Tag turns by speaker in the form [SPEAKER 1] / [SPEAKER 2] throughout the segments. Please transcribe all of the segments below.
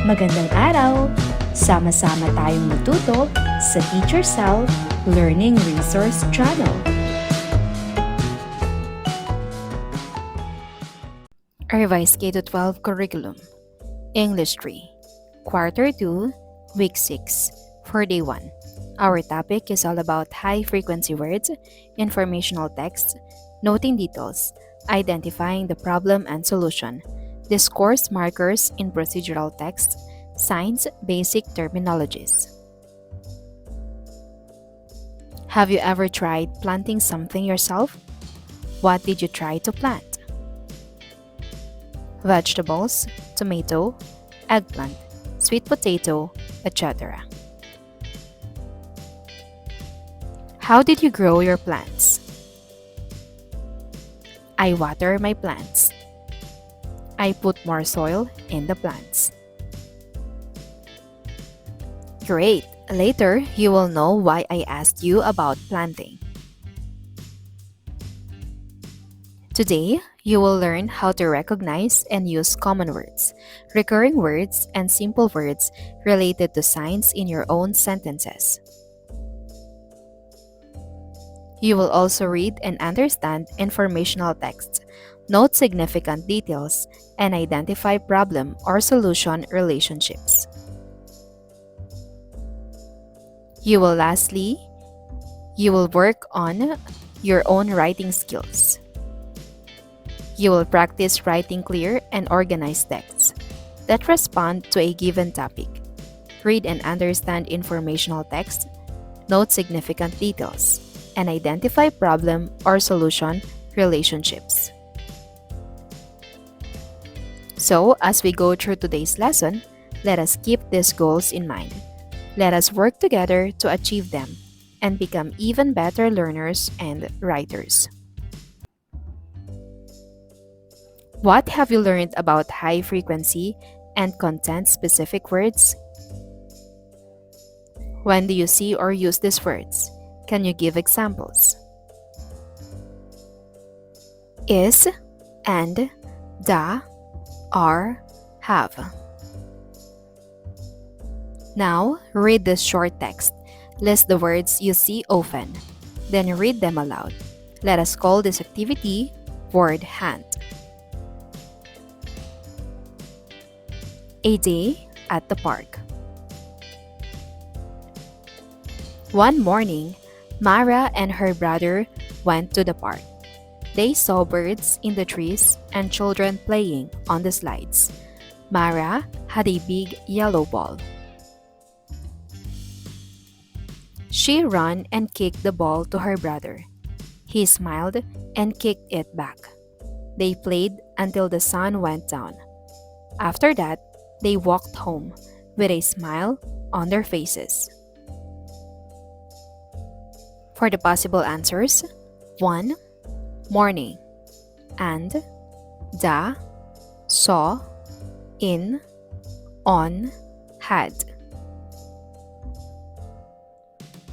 [SPEAKER 1] Magandang araw! Sama-sama tayong matuto sa Teacher Sal Learning Resource Channel.
[SPEAKER 2] Revised K-12 Curriculum English 3 Quarter 2 Week 6 for Day 1. Our topic is all about high-frequency words, informational text, noting details, identifying the problem and solution, discourse markers in procedural text, science basic terminologies. Have you ever tried planting something yourself? What did you try to plant? Vegetables, tomato, eggplant, sweet potato, etc. How did you grow your plants? I water my plants. I put more soil in the plants. Great! Later, you will know why I asked you about planting. Today, you will learn how to recognize and use common words, recurring words, and simple words related to science in your own sentences. You will also read and understand informational text, note significant details, and identify problem or solution relationships. You will work on your own writing skills. You will practice writing clear and organized texts that respond to a given topic. Read and understand informational text, note significant details, and identify problem or solution relationships. So, as we go through today's lesson, let us keep these goals in mind. Let us work together to achieve them and become even better learners and writers. What have you learned about high frequency and content-specific words? When do you see or use these words? Can you give examples? Is, and, the, are, have. Now, read this short text. List the words you see often. Then read them aloud. Let us call this activity Word Hunt. A day at the park. One morning, Mara and her brother went to the park. They saw birds in the trees and children playing on the slides. Mara had a big yellow ball. She ran and kicked the ball to her brother. He smiled and kicked it back. They played until the sun went down. After that, they walked home with a smile on their faces. For the possible answers, 1. Morning, and, the, saw, in, on, had.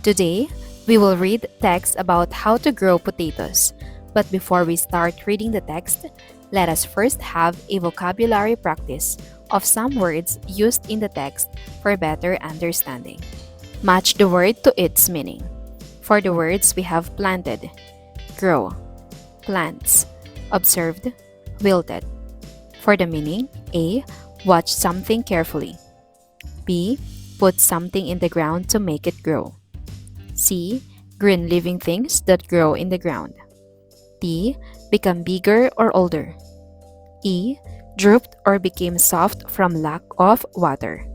[SPEAKER 2] Today, we will read text about how to grow potatoes. But before we start reading the text, let us first have a vocabulary practice of some words used in the text for better understanding. Match the word to its meaning. For the words, we have planted, grow, plants, observed, wilted. For the meaning, A. Watch something carefully. B. Put something in the ground to make it grow. C. Green living things that grow in the ground. D. Become bigger or older. E. Drooped or became soft from lack of water.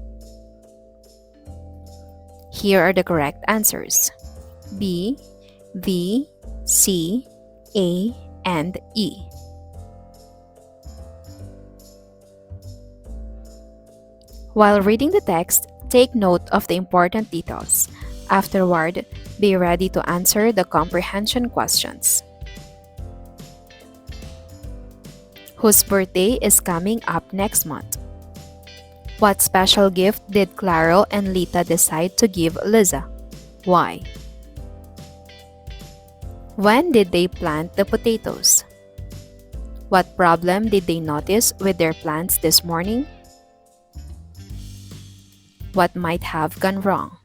[SPEAKER 2] Here are the correct answers: B, V, C, A, and E. While reading the text, take note of the important details. Afterward, be ready to answer the comprehension questions. Whose birthday is coming up next month? What special gift did Claro and Lita decide to give Liza? Why? When did they plant the potatoes? What problem did they notice with their plants this morning? What might have gone wrong?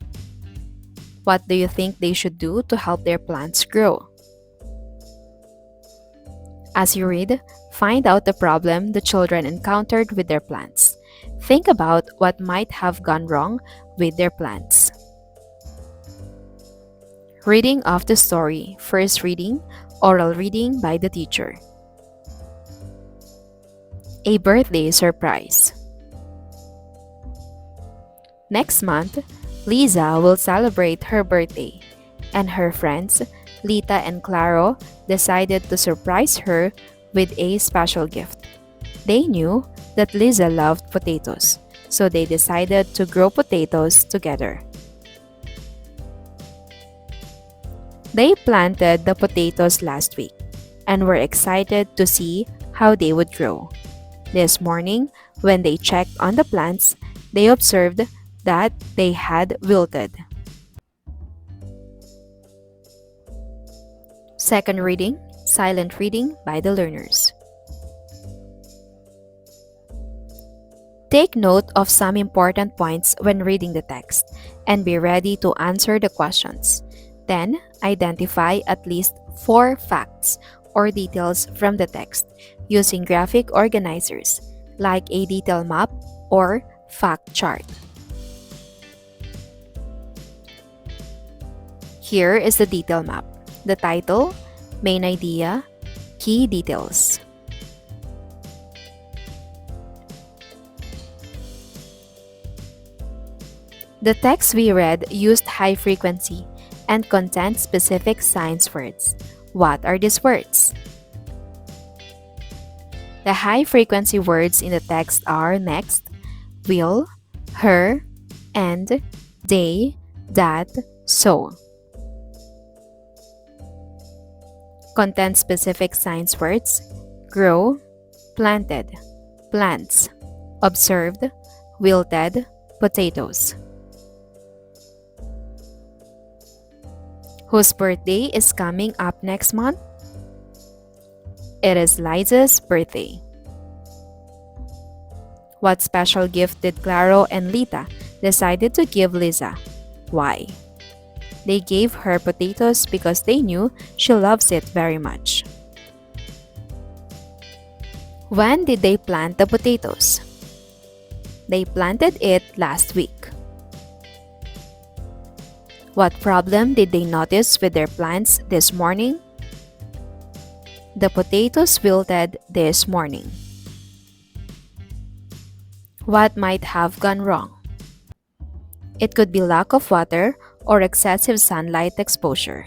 [SPEAKER 2] What do you think they should do to help their plants grow? As you read, find out the problem the children encountered with their plants. Think about what might have gone wrong with their plants. Reading of the story. First reading, oral reading by the teacher. A birthday surprise. Next month, Lisa will celebrate her birthday, and her friends, Lita and Claro, decided to surprise her with a special gift. They knew that Lisa loved potatoes, so they decided to grow potatoes together. They planted the potatoes last week and were excited to see how they would grow. This morning, when they checked on the plants, they observed that they had wilted. Second reading, silent reading by the learners. Take note of some important points when reading the text and be ready to answer the questions. Then, identify at least 4 facts or details from the text using graphic organizers like a detail map or fact chart. Here is the detail map. The title, main idea, key details. The text we read used high frequency and content specific science words. What are these words? The high frequency words in the text are next, will, her, and, they, that, so. Content specific science words, grow, planted, plants, observed, wilted, potatoes. Whose birthday is coming up next month? It is Liza's birthday. What special gift did Claro and Lita decided to give Liza? Why? They gave her potatoes because they knew she loves it very much. When did they plant the potatoes? They planted it last week. What problem did they notice with their plants this morning? The potatoes wilted this morning. What might have gone wrong? It could be lack of water or excessive sunlight exposure.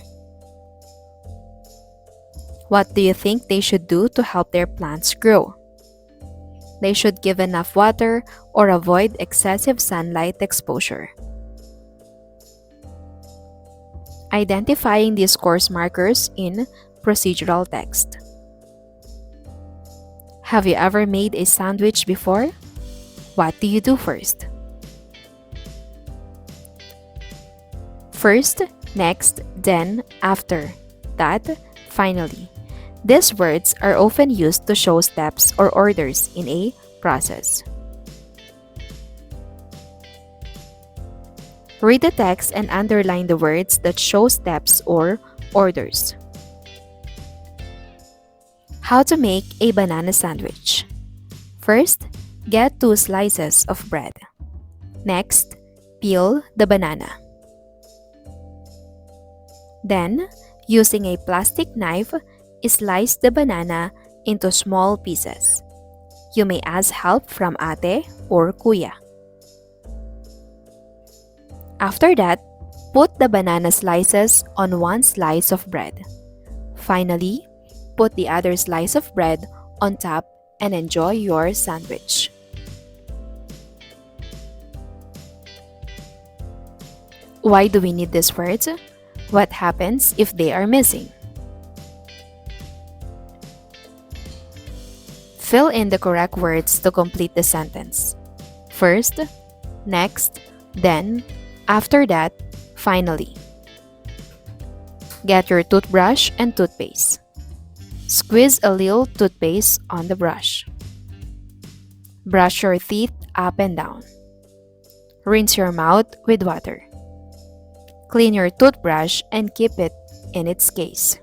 [SPEAKER 2] What do you think they should do to help their plants grow? They should give enough water or avoid excessive sunlight exposure. Identifying discourse markers in procedural text. Have you ever made a sandwich before? What do you do first? First, next, then, after, that, finally. These words are often used to show steps or orders in a process. Read the text and underline the words that show steps or orders. How to make a banana sandwich. First, get 2 slices of bread. Next, peel the banana. Then, using a plastic knife, slice the banana into small pieces. You may ask help from ate or kuya. After that, put the banana slices on 1 slice of bread. Finally, put the other slice of bread on top and enjoy your sandwich. Why do we need these words? What happens if they are missing? Fill in the correct words to complete the sentence. First, next, then, after that, finally. Get your toothbrush and toothpaste. Squeeze a little toothpaste on the brush. Brush your teeth up and down. Rinse your mouth with water. Clean your toothbrush and keep it in its case.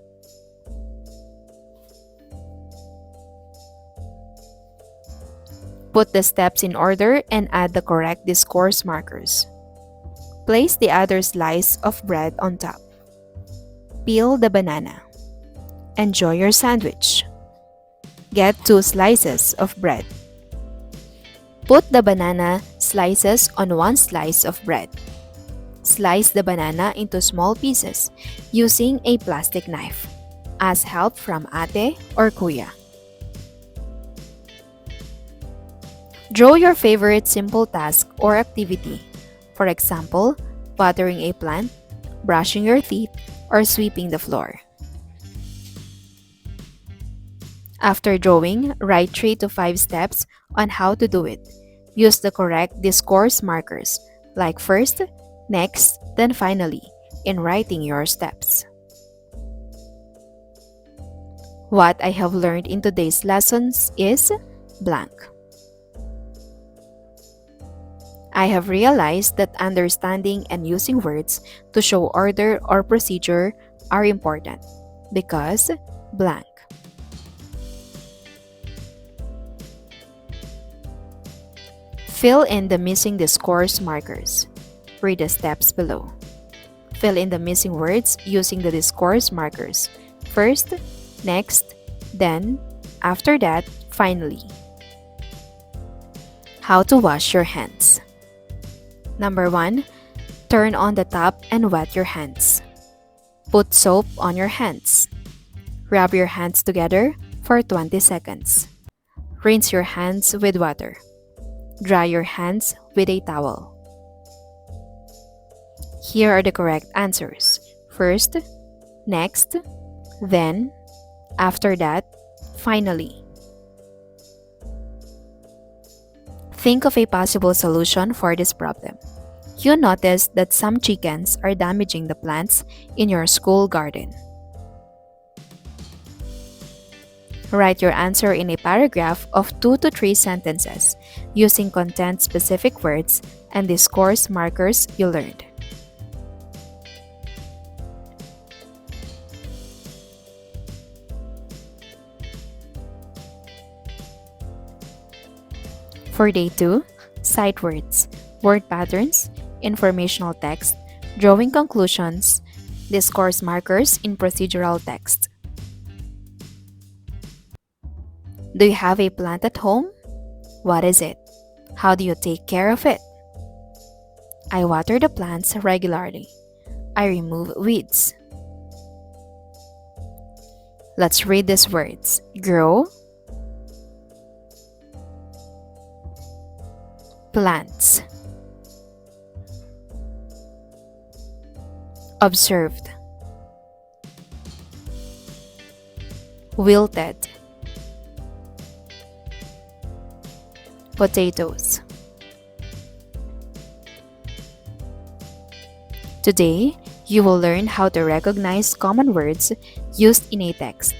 [SPEAKER 2] Put the steps in order and add the correct discourse markers. Place the other slice of bread on top. Peel the banana. Enjoy your sandwich. Get 2 slices of bread. Put the banana slices on 1 slice of bread. Slice the banana into small pieces using a plastic knife. Ask help from ate or kuya. Draw your favorite simple task or activity. For example, watering a plant, brushing your teeth, or sweeping the floor. After drawing, write 3 to 5 steps on how to do it. Use the correct discourse markers, like first, next, then finally, in writing your steps. What I have learned in today's lessons is blank. I have realized that understanding and using words to show order or procedure are important because blank. Fill in the missing discourse markers. Read the steps below. Fill in the missing words using the discourse markers. First, next, then, after that, finally. How to wash your hands. Number 1. Turn on the tap and wet your hands. Put soap on your hands. Rub your hands together for 20 seconds. Rinse your hands with water. Dry your hands with a towel. Here are the correct answers. First, next, then, after that, finally. Think of a possible solution for this problem. You notice that some chickens are damaging the plants in your school garden. Write your answer in a paragraph of 2 to 3 sentences using content-specific words and discourse markers you learned. For Day 2, sight words, word patterns, informational text, drawing conclusions, discourse markers in procedural text. Do you have a plant at home? What is it? How do you take care of it? I water the plants regularly. I remove weeds. Let's read these words. Grow, plants, observed, wilted, potatoes. Today, you will learn how to recognize common words used in a text.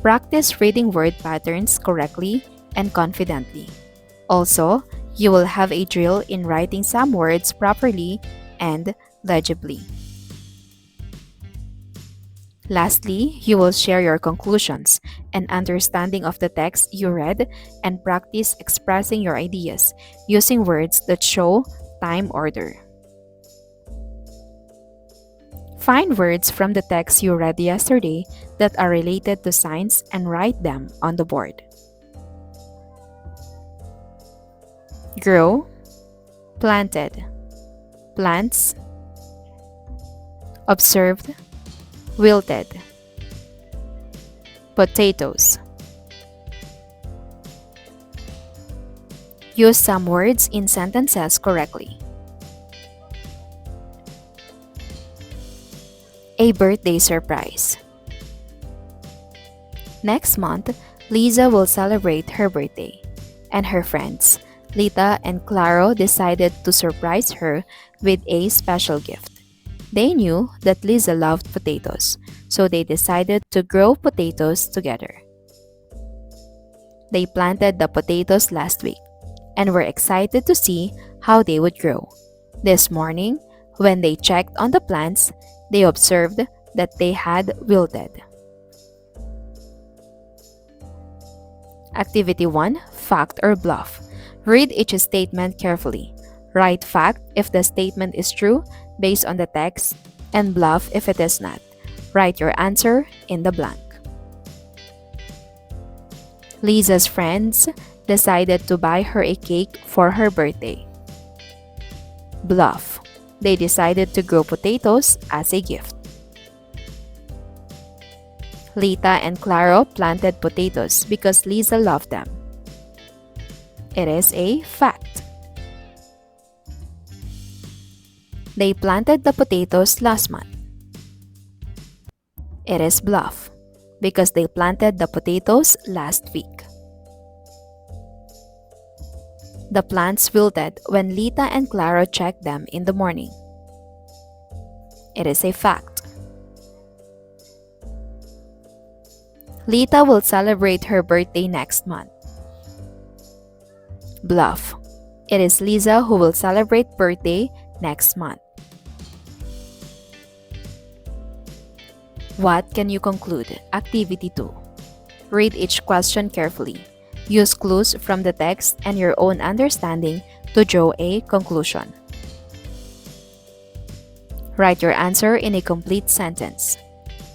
[SPEAKER 2] Practice reading word patterns correctly and confidently. Also, you will have a drill in writing some words properly and legibly. Lastly, you will share your conclusions and understanding of the text you read and practice expressing your ideas using words that show time order. Find words from the text you read yesterday that are related to science and write them on the board. Grow, planted, plants, observed, wilted, potatoes. Use some words in sentences correctly. A birthday surprise. Next month, Lisa will celebrate her birthday, and her friends, Lita and Claro, decided to surprise her with a special gift. They knew that Lisa loved potatoes, so they decided to grow potatoes together. They planted the potatoes last week and were excited to see how they would grow. This morning, when they checked on the plants, they observed that they had wilted. Activity 1, Fact or Bluff. Read each statement carefully. Write fact if the statement is true based on the text, and bluff if it is not. Write your answer in the blank. Lisa's friends decided to buy her a cake for her birthday. Bluff. They decided to grow potatoes as a gift. Lita and Claro planted potatoes because Lisa loved them. It is a fact. They planted the potatoes last month. It is bluff because they planted the potatoes last week. The plants wilted when Lita and Claro checked them in the morning. It is a fact. Lita will celebrate her birthday next month. Bluff. It is Lisa who will celebrate birthday next month. What can you conclude? Activity 2. Read each question carefully. Use clues from the text and your own understanding to draw a conclusion. Write your answer in a complete sentence.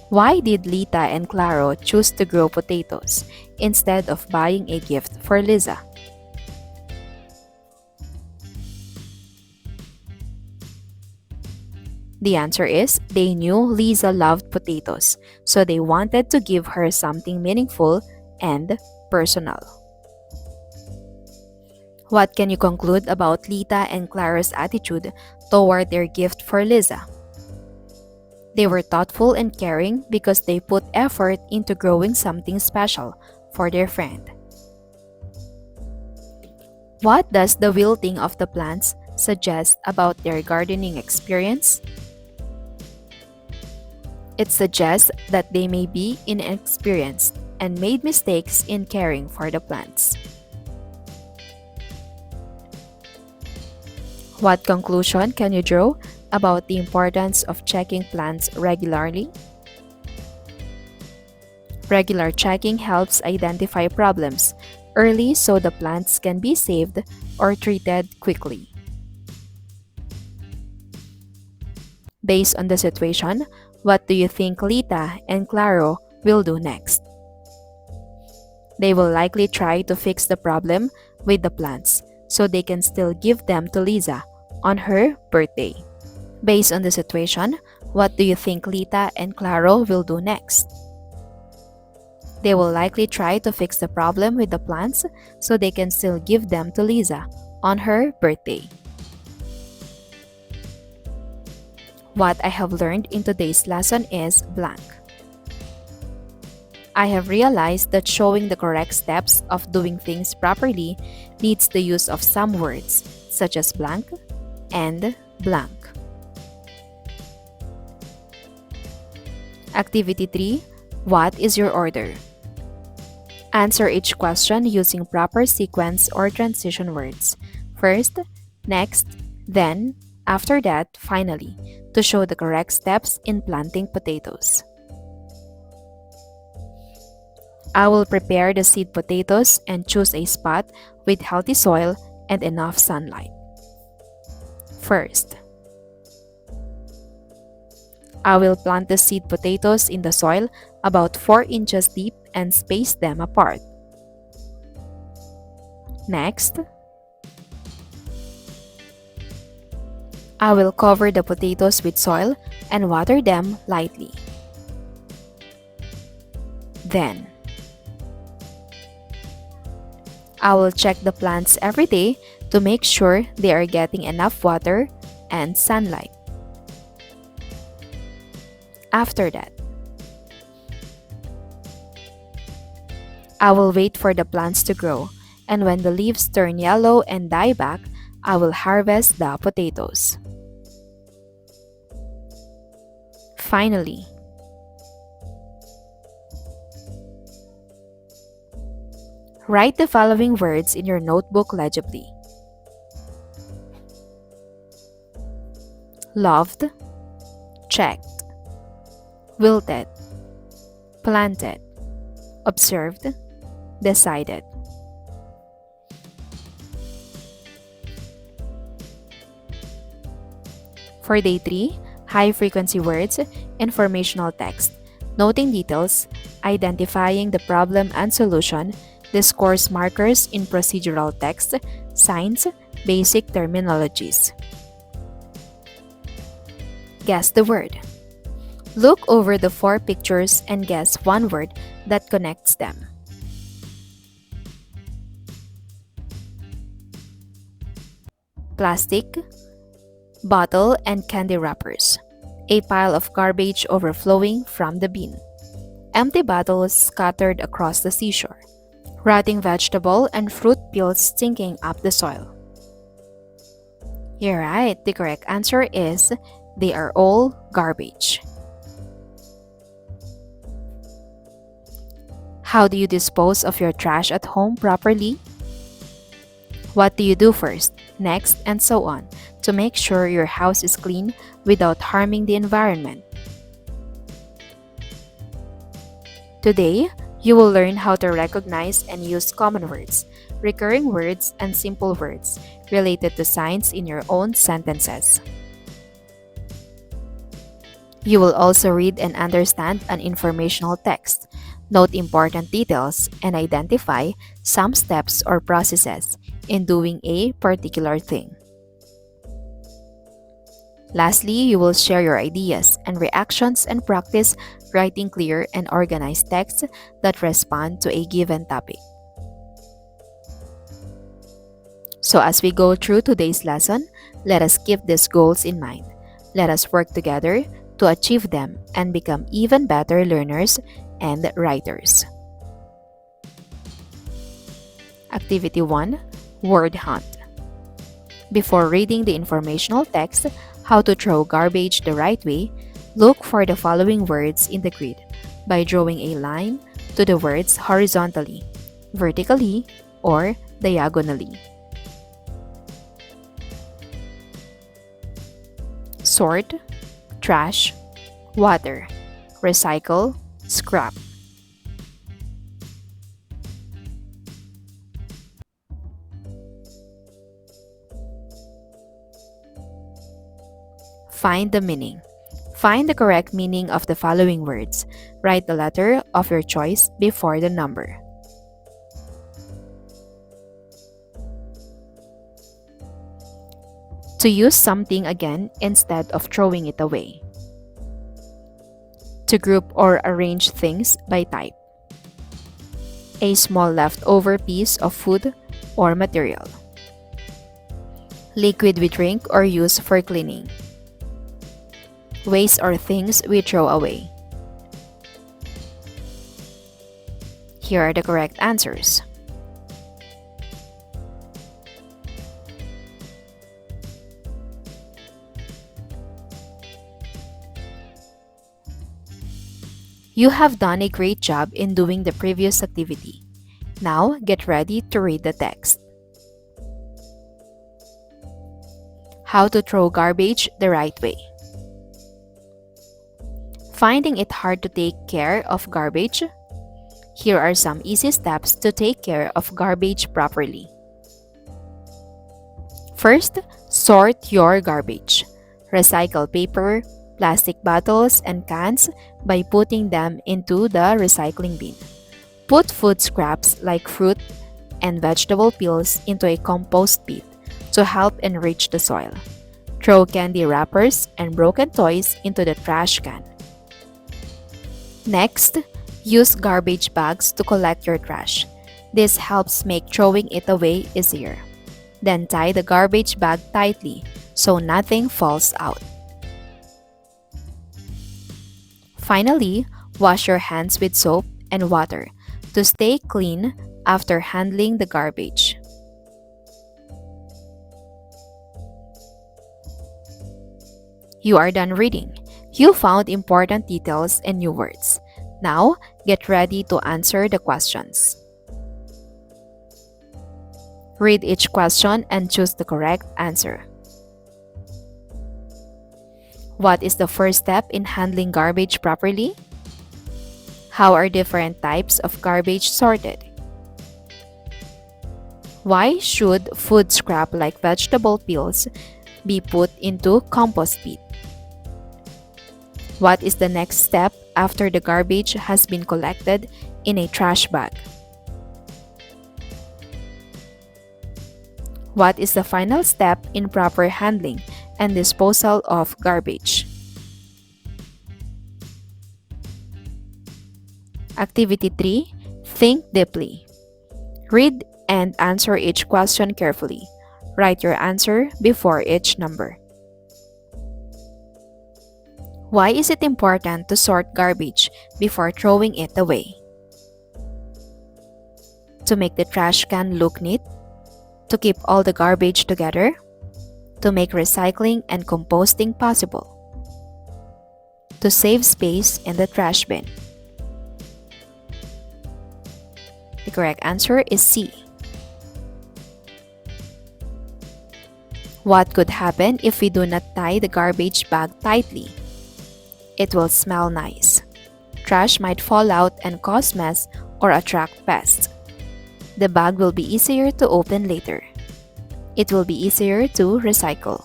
[SPEAKER 2] Why did Lita and Claro choose to grow potatoes instead of buying a gift for Lisa? The answer is they knew Lisa loved potatoes, so they wanted to give her something meaningful and personal. What can you conclude about Lita and Clara's attitude toward their gift for Lisa? They were thoughtful and caring because they put effort into growing something special for their friend. What does the wilting of the plants suggest about their gardening experience? It suggests that they may be inexperienced and made mistakes in caring for the plants. What conclusion can you draw about the importance of checking plants regularly? Regular checking helps identify problems early so the plants can be saved or treated quickly. Based on the situation, what do you think Lita and Claro will do next? They will likely try to fix the problem with the plants so they can still give them to Lisa on her birthday. Based on the situation, what do you think Lita and Claro will do next? They will likely try to fix the problem with the plants so they can still give them to Lisa on her birthday. What I have learned in today's lesson is blank. I have realized that showing the correct steps of doing things properly needs the use of some words, such as blank and blank. Activity 3. What is your order? Answer each question using proper sequence or transition words. First, next, then, after that, finally, to show the correct steps in planting potatoes. I will prepare the seed potatoes and choose a spot with healthy soil and enough sunlight. First, I will plant the seed potatoes in the soil about 4 inches deep and space them apart. Next, I will cover the potatoes with soil and water them lightly. Then, I will check the plants every day to make sure they are getting enough water and sunlight. After that, I will wait for the plants to grow, and when the leaves turn yellow and die back, I will harvest the potatoes. Finally, write the following words in your notebook legibly. loved, checked, wilted, planted, observed, decided. For day 3, high frequency words, informational text, noting details, identifying the problem and solution, discourse markers in procedural text, signs, basic terminologies. Guess the word. Look over the 4 pictures and guess one word that connects them. Plastic, bottle, and candy wrappers. A pile of garbage overflowing from the bin. Empty bottles scattered across the seashore. Rotting vegetable and fruit peels stinking up the soil. You're right, the correct answer is they are all garbage. How do you dispose of your trash at home properly? What do you do first, next, and so on to make sure your house is clean without harming the environment? Today, you will learn how to recognize and use common words, recurring words, and simple words related to signs in your own sentences. You will also read and understand an informational text, note important details, and identify some steps or processes in doing a particular thing. Lastly, you will share your ideas and reactions and practice writing clear and organized texts that respond to a given topic. So as we go through today's lesson, let us keep these goals in mind. Let us work together to achieve them and become even better learners and writers. Activity 1, Word Hunt. Before reading the informational text, How to Throw Garbage the Right Way, look for the following words in the grid by drawing a line to the words horizontally, vertically, or diagonally. Sort, trash, water, recycle, scrap. Find the meaning. Find the correct meaning of the following words. Write the letter of your choice before the number. To use something again instead of throwing it away. To group or arrange things by type. A small leftover piece of food or material. Liquid we drink or use for cleaning. Waste or things we throw away. Here are the correct answers. You have done a great job in doing the previous activity. Now, get ready to read the text. How to throw garbage the right way. Finding it hard to take care of garbage? Here are some easy steps to take care of garbage properly. First, sort your garbage. Recycle paper, plastic bottles, and cans by putting them into the recycling bin. Put food scraps like fruit and vegetable peels into a compost pit to help enrich the soil. Throw candy wrappers and broken toys into the trash can. Next, use garbage bags to collect your trash. This helps make throwing it away easier. Then tie the garbage bag tightly so nothing falls out. Finally, wash your hands with soap and water to stay clean after handling the garbage. You are done reading. You found important details and new words. Now, get ready to answer the questions. Read each question and choose the correct answer. What is the first step in handling garbage properly? How are different types of garbage sorted? Why should food scrap like vegetable peels be put into compost pit? What is the next step after the garbage has been collected in a trash bag? What is the final step in proper handling and disposal of garbage? Activity 3. Think deeply. Read and answer each question carefully. Write your answer before each number. Why is it important to sort garbage before throwing it away? To make the trash can look neat, to keep all the garbage together, to make recycling and composting possible, to save space in the trash bin. The correct answer is C. What could happen if we do not tie the garbage bag tightly? It will smell nice. Trash might fall out and cause mess or attract pests. The bag will be easier to open later. It will be easier to recycle.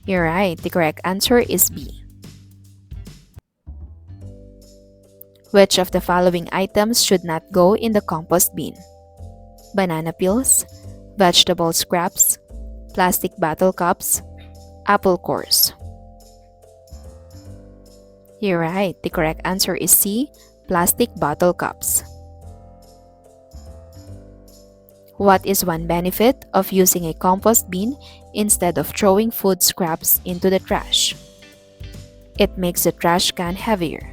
[SPEAKER 2] You're right, the correct answer is B. Which of the following items should not go in the compost bin? Banana peels, vegetable scraps, plastic bottle cups, apple cores. You're right, the correct answer is C, plastic bottle cups. What is one benefit of using a compost bin instead of throwing food scraps into the trash? It makes the trash can heavier.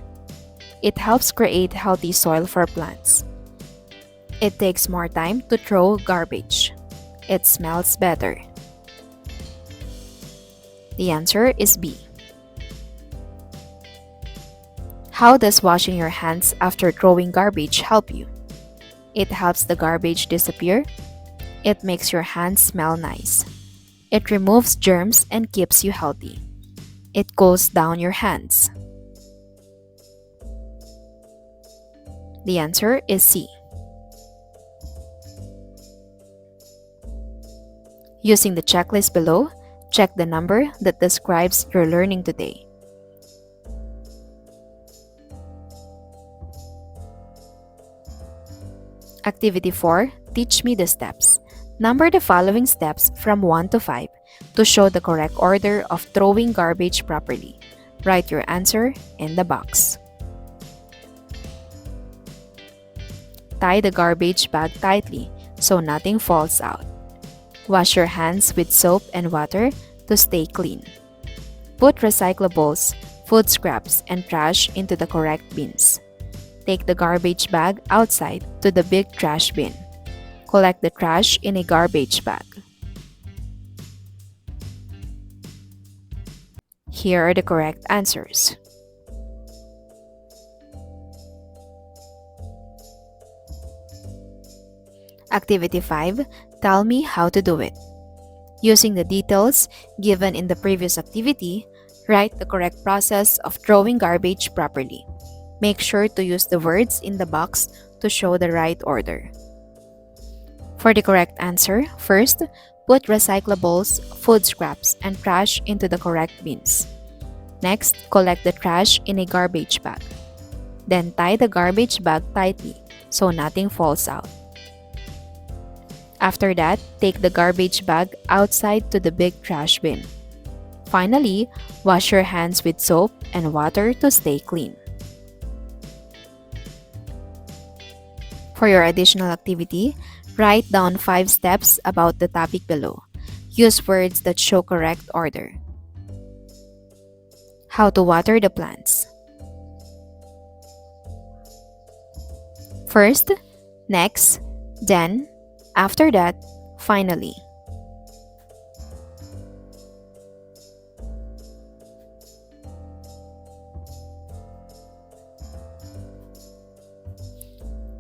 [SPEAKER 2] It helps create healthy soil for plants. It takes more time to throw garbage. It smells better. The answer is B. How does washing your hands after throwing garbage help you? It helps the garbage disappear. It makes your hands smell nice. It removes germs and keeps you healthy. It cools down your hands. The answer is C. Using the checklist below, check the number that describes your learning today. Activity 4. Teach me the steps. Number the following steps from 1 to 5 to show the correct order of throwing garbage properly. Write your answer in the box. Tie the garbage bag tightly so nothing falls out. Wash your hands with soap and water to stay clean. Put recyclables, food scraps, and trash into the correct bins. Take the garbage bag outside to the big trash bin. Collect the trash in a garbage bag. Here are the correct answers. Activity 5. Tell me how to do it. Using the details given in the previous activity, write the correct process of throwing garbage properly. Make sure to use the words in the box to show the right order. For the correct answer, first, put recyclables, food scraps, and trash into the correct bins. Next, collect the trash in a garbage bag. Then tie the garbage bag tightly so nothing falls out. After that, take the garbage bag outside to the big trash bin. Finally, wash your hands with soap and water to stay clean. For your additional activity, write down 5 steps about the topic below. Use words that show correct order. How to water the plants. First, next, then, after that, finally.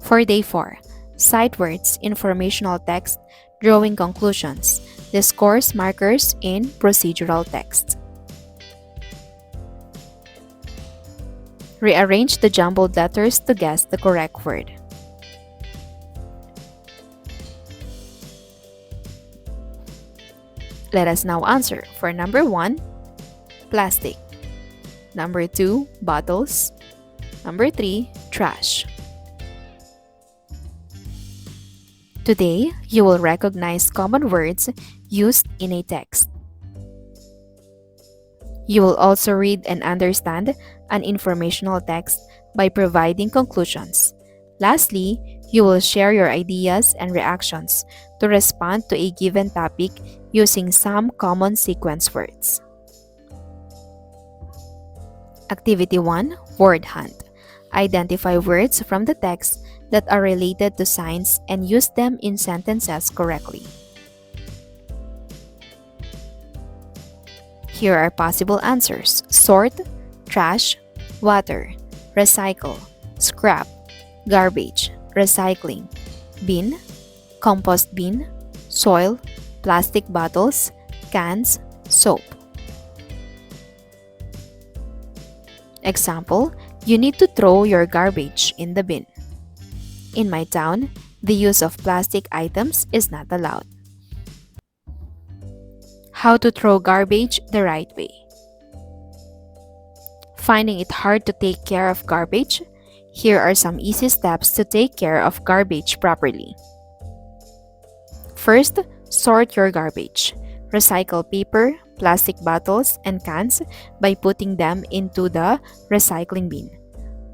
[SPEAKER 2] For day 4, sight words, informational text, drawing conclusions. Discourse markers in procedural text. Rearrange the jumbled letters to guess the correct word. Let us now answer for number 1, plastic. Number 2, bottles. Number 3, trash. Today, you will recognize common words used in a text. You will also read and understand an informational text by providing conclusions. Lastly, you will share your ideas and reactions to respond to a given topic using some common sequence words. Activity 1, Word Hunt. Identify words from the text that are related to science and use them in sentences correctly. Here are possible answers: sort, trash, water, recycle, scrap, garbage, recycling, bin, compost bin, soil, plastic bottles, cans, soap. Example, you need to throw your garbage in the bin. In my town, the use of plastic items is not allowed. How to throw garbage the right way. Finding it hard to take care of garbage? Here are some easy steps to take care of garbage properly. First, sort your garbage. Recycle paper, plastic bottles, and cans by putting them into the recycling bin.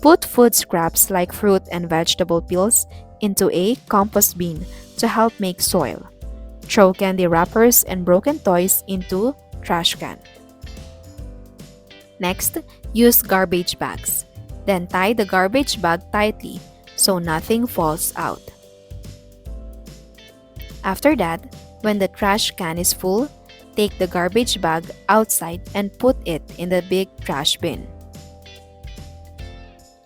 [SPEAKER 2] Put food scraps like fruit and vegetable peels into a compost bin to help make soil. Throw candy wrappers and broken toys into trash can. Next, use garbage bags. Then tie the garbage bag tightly so nothing falls out. After that, when the trash can is full, take the garbage bag outside and put it in the big trash bin.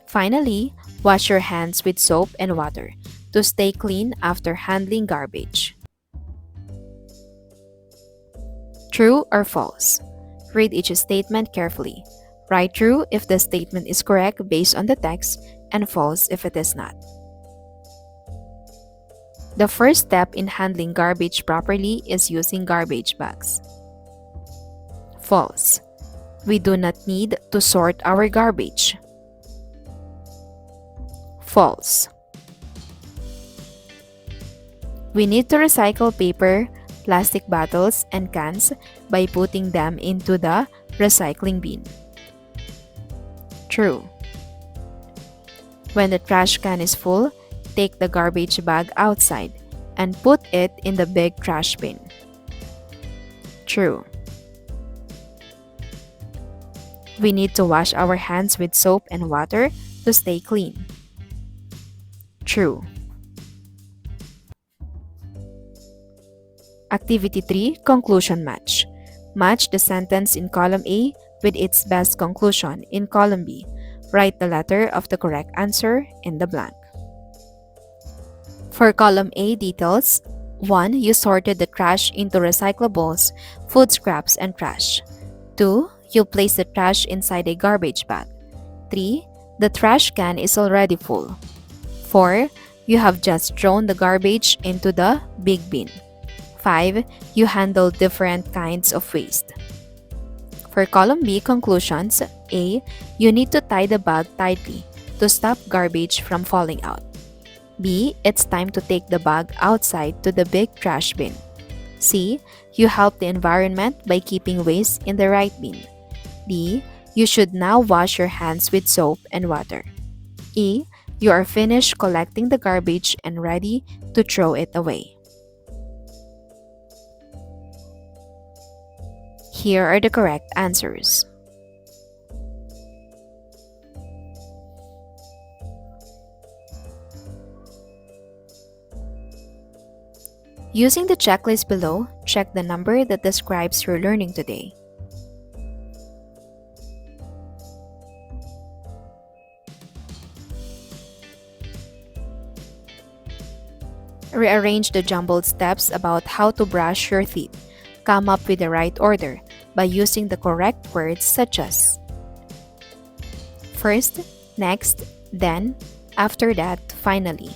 [SPEAKER 2] Finally, wash your hands with soap and water to stay clean after handling garbage. True or false? Read each statement carefully. Write true if the statement is correct based on the text and false if it is not. The first step in handling garbage properly is using garbage bags. False. We do not need to sort our garbage. False. We need to recycle paper, plastic bottles, and cans by putting them into the recycling bin. True. When the trash can is full, take the garbage bag outside and put it in the big trash bin. True. We need to wash our hands with soap and water to stay clean. True. Activity 3, Conclusion Match. Match the sentence in column A with its best conclusion in column B. Write the letter of the correct answer in the blank. For column A details, 1. You sorted the trash into recyclables, food scraps, and trash. 2. You placed the trash inside a garbage bag. 3. The trash can is already full. 4. You have just thrown the garbage into the big bin. 5. You handle different kinds of waste. For column B conclusions, A. You need to tie the bag tightly to stop garbage from falling out. B. It's time to take the bag outside to the big trash bin. C. You help the environment by keeping waste in the right bin. D. You should now wash your hands with soap and water. E. You are finished collecting the garbage and ready to throw it away. Here are the correct answers. Using the checklist below, check the number that describes your learning today. Rearrange the jumbled steps about how to brush your teeth. Come up with the right order by using the correct words such as first, next, then, after that, finally.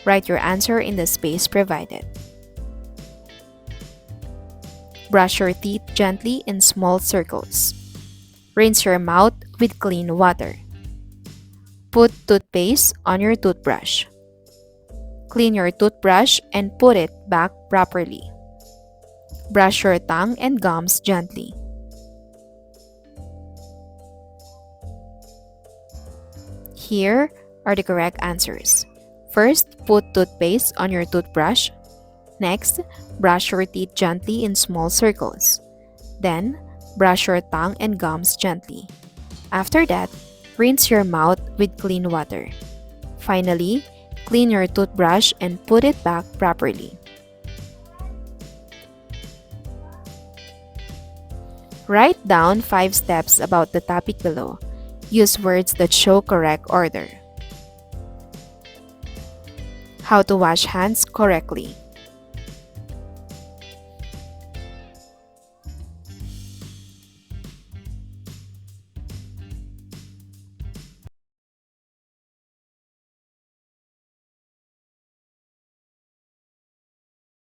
[SPEAKER 2] Write your answer in the space provided. Brush your teeth gently in small circles. Rinse your mouth with clean water. Put toothpaste on your toothbrush. Clean your toothbrush and put it back properly. Brush your tongue and gums gently. Here are the correct answers. First, put toothpaste on your toothbrush. Next, brush your teeth gently in small circles. Then, brush your tongue and gums gently. After that, rinse your mouth with clean water. Finally, clean your toothbrush and put it back properly. Write down 5 steps about the topic below. Use words that show correct order. How to wash hands correctly.